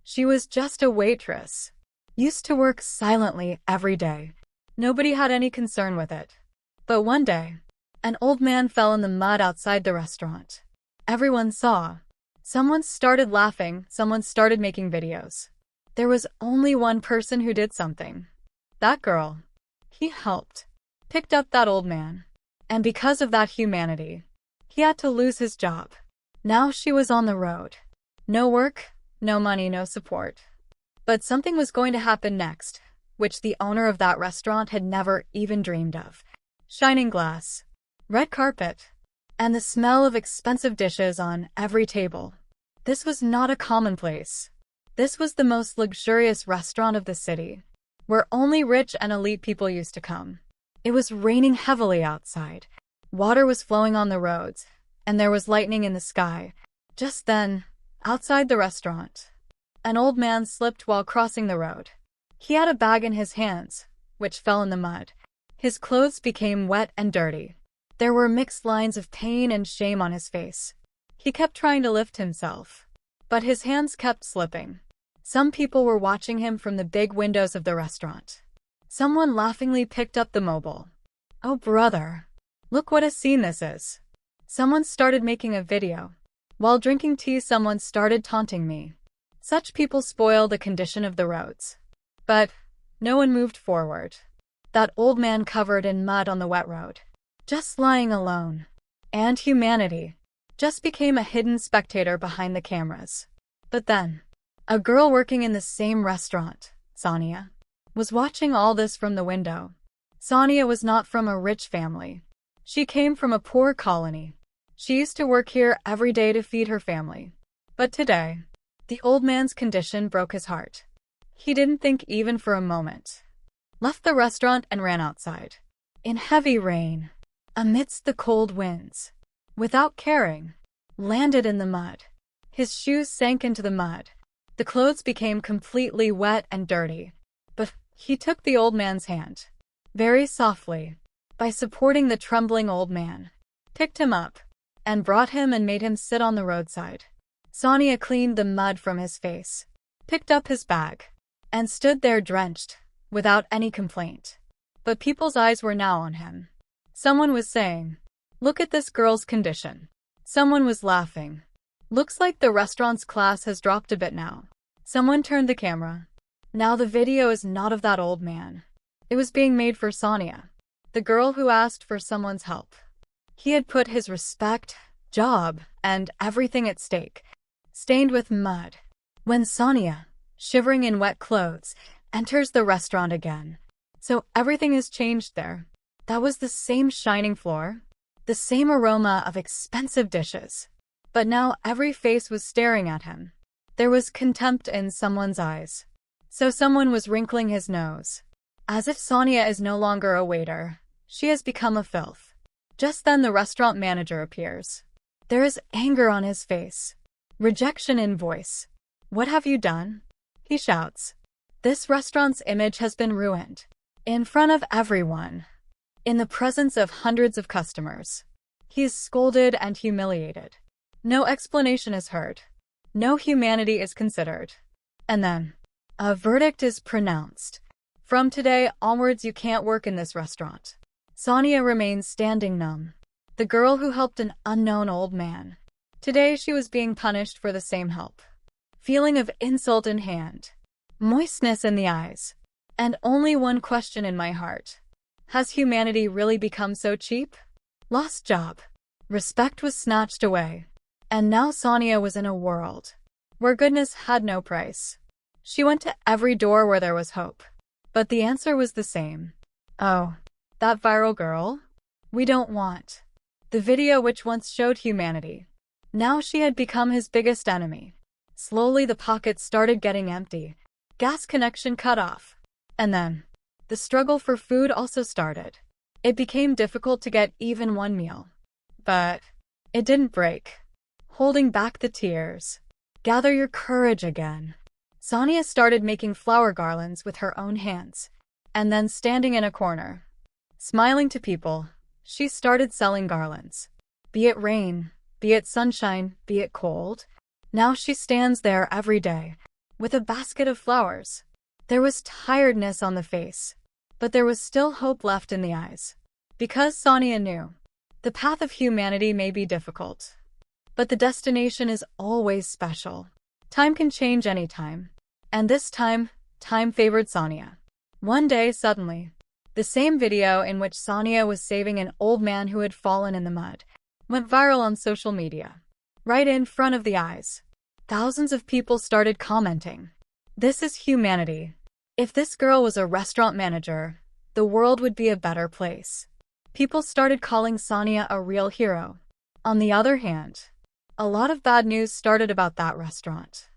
She was just a waitress, used to work silently every day. Nobody had any concern with it. But one day, an old man fell in the mud outside the restaurant. Everyone saw. Someone started laughing, someone started making videos. There was only one person who did something. That girl. He helped. Picked up that old man. And because of that humanity, he had to lose his job. Now she was on the road. No work, no money, no support. But something was going to happen next, which the owner of that restaurant had never even dreamed of. Shining glass, red carpet, and the smell of expensive dishes on every table. This was not a commonplace. This was the most luxurious restaurant of the city, where only rich and elite people used to come. It was raining heavily outside. Water was flowing on the roads, and there was lightning in the sky. Just then, outside the restaurant, an old man slipped while crossing the road. He had a bag in his hands, which fell in the mud. His clothes became wet and dirty. There were mixed lines of pain and shame on his face. He kept trying to lift himself, but his hands kept slipping. Some people were watching him from the big windows of the restaurant. Someone laughingly picked up the mobile. "Oh, brother, look what a scene this is." Someone started making a video. While drinking tea, someone started taunting me. Such people spoil the condition of the roads. But no one moved forward. That old man covered in mud on the wet road, just lying alone. And humanity just became a hidden spectator behind the cameras. But then, a girl working in the same restaurant, Sania, was watching all this from the window. Sania was not from a rich family. She came from a poor colony. She used to work here every day to feed her family. But today, the old man's condition broke his heart. He didn't think even for a moment. Left the restaurant and ran outside. In heavy rain, amidst the cold winds, without caring, landed in the mud. His shoes sank into the mud. The clothes became completely wet and dirty. But he took the old man's hand, very softly, by supporting the trembling old man, picked him up, and brought him and made him sit on the roadside. Sania cleaned the mud from his face, picked up his bag, and stood there drenched, without any complaint. But people's eyes were now on him. Someone was saying, "Look at this girl's condition." Someone was laughing. "Looks like the restaurant's class has dropped a bit now." Someone turned the camera. Now the video is not of that old man. It was being made for Sania, the girl who asked for someone's help. He had put his respect, job, and everything at stake, stained with mud. When Sania, shivering in wet clothes, enters the restaurant again. So everything has changed there. That was the same shining floor, the same aroma of expensive dishes. But now every face was staring at him. There was contempt in someone's eyes. So someone was wrinkling his nose. As if Sania is no longer a waiter, she has become a filth. Just then the restaurant manager appears. There is anger on his face, rejection in voice. "What have you done?" he shouts. "This restaurant's image has been ruined. In front of everyone. In the presence of hundreds of customers. He is scolded and humiliated. No explanation is heard. No humanity is considered. And then, a verdict is pronounced. From today onwards you can't work in this restaurant." Sania remains standing numb. The girl who helped an unknown old man. Today she was being punished for the same help. Feeling of insult in hand. Moistness in the eyes. And only one question in my heart. Has humanity really become so cheap? Lost job. Respect was snatched away. And now Sania was in a world where goodness had no price. She went to every door where there was hope. But the answer was the same. "Oh, that viral girl? We don't want." The video which once showed humanity. Now she had become his biggest enemy. Slowly the pockets started getting empty. Gas connection cut off. And then, the struggle for food also started. It became difficult to get even one meal. But it didn't break. Holding back the tears. Gather your courage again. Sania started making flower garlands with her own hands, and then standing in a corner, smiling to people, she started selling garlands. Be it rain, be it sunshine, be it cold. Now she stands there every day, with a basket of flowers. There was tiredness on the face, but there was still hope left in the eyes. Because Sania knew, the path of humanity may be difficult, but the destination is always special. Time can change any time. And this time, time favored Sania. One day, suddenly, the same video in which Sania was saving an old man who had fallen in the mud went viral on social media. Right in front of the eyes, thousands of people started commenting. This is humanity. If this girl was a restaurant manager, the world would be a better place. People started calling Sania a real hero. On the other hand, a lot of bad news started about that restaurant.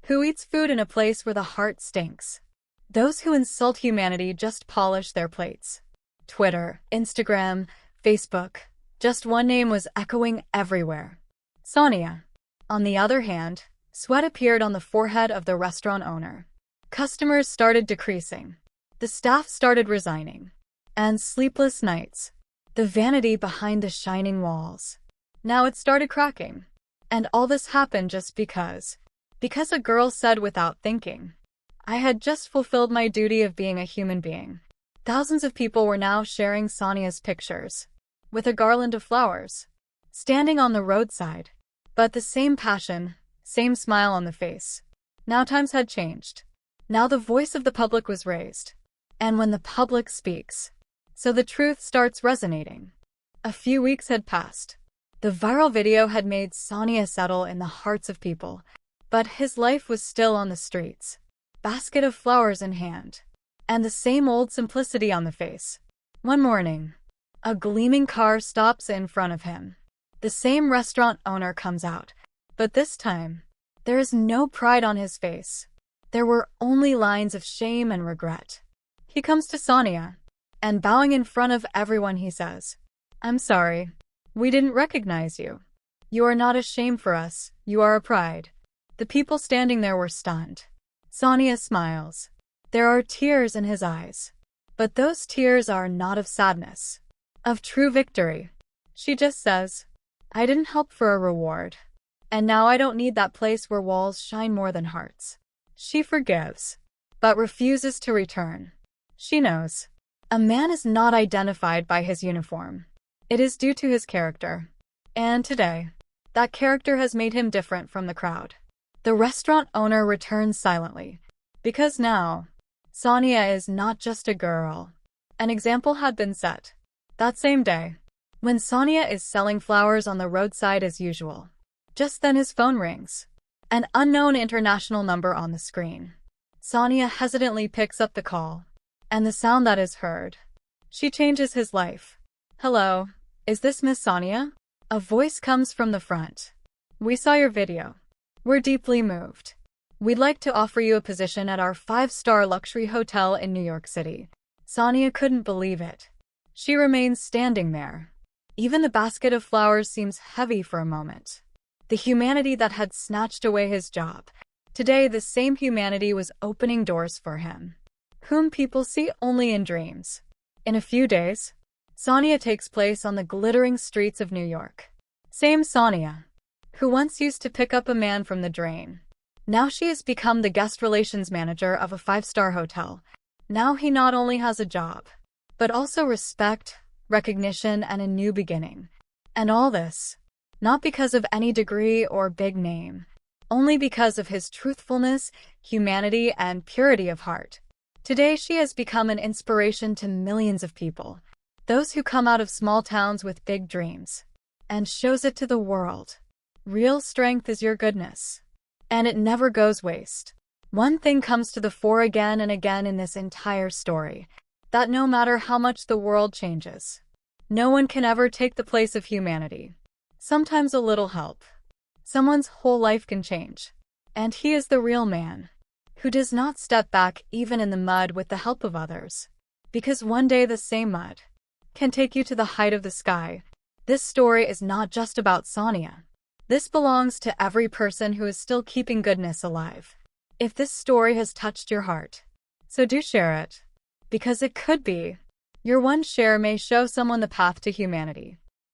Who eats food in a place where the heart stinks? Those who insult humanity just polish their plates. Twitter, Instagram, Facebook, just one name was echoing everywhere. Sania. On the other hand, sweat appeared on the forehead of the restaurant owner. Customers started decreasing. The staff started resigning. And sleepless nights. The vanity behind the shining walls. Now it started cracking. And all this happened just because a girl said without thinking, I had just fulfilled my duty of being a human being. Thousands of people were now sharing Sania's pictures, with a garland of flowers, standing on the roadside. But the same passion, same smile on the face. Now times had changed. Now the voice of the public was raised. And when the public speaks, so the truth starts resonating. A few weeks had passed. The viral video had made Sania settle in the hearts of people, but his life was still on the streets. Basket of flowers in hand, and the same old simplicity on the face. One morning, a gleaming car stops in front of him. The same restaurant owner comes out, but this time, there is no pride on his face. There were only lines of shame and regret. He comes to Sania, and bowing in front of everyone he says, I'm sorry. We didn't recognize you. You are not a shame for us, you are a pride. The people standing there were stunned. Sania smiles. There are tears in his eyes. But those tears are not of sadness, of true victory. She just says, I didn't help for a reward. And now I don't need that place where walls shine more than hearts. She forgives, but refuses to return. She knows. A man is not identified by his uniform. It is due to his character. And today, that character has made him different from the crowd. The restaurant owner returns silently, because now, Sania is not just a girl. An example had been set. That same day, when Sania is selling flowers on the roadside as usual, just then his phone rings. An unknown international number on the screen. Sania hesitantly picks up the call, and the sound that is heard. She changes his life. Hello, is this Miss Sania? A voice comes from the front. We saw your video. We're deeply moved. We'd like to offer you a position at our 5-star luxury hotel in New York City. Sania couldn't believe it. She remains standing there. Even the basket of flowers seems heavy for a moment. The humanity that had snatched away his job. Today, the same humanity was opening doors for him, whom people see only in dreams. In a few days, Sania takes place on the glittering streets of New York. Same Sania, who once used to pick up a man from the drain. Now she has become the guest relations manager of a 5-star hotel. Now he not only has a job, but also respect, recognition, and a new beginning. And all this, not because of any degree or big name, only because of his truthfulness, humanity, and purity of heart. Today she has become an inspiration to millions of people, those who come out of small towns with big dreams, and shows it to the world. Real strength is your goodness, and it never goes waste. One thing comes to the fore again and again in this entire story, that no matter how much the world changes, no one can ever take the place of humanity. Sometimes a little help. Someone's whole life can change. And he is the real man, who does not step back even in the mud with the help of others. Because one day the same mud can take you to the height of the sky. This story is not just about Sania. This belongs to every person who is still keeping goodness alive. If this story has touched your heart, so do share it. Because it could be, your one share may show someone the path to humanity.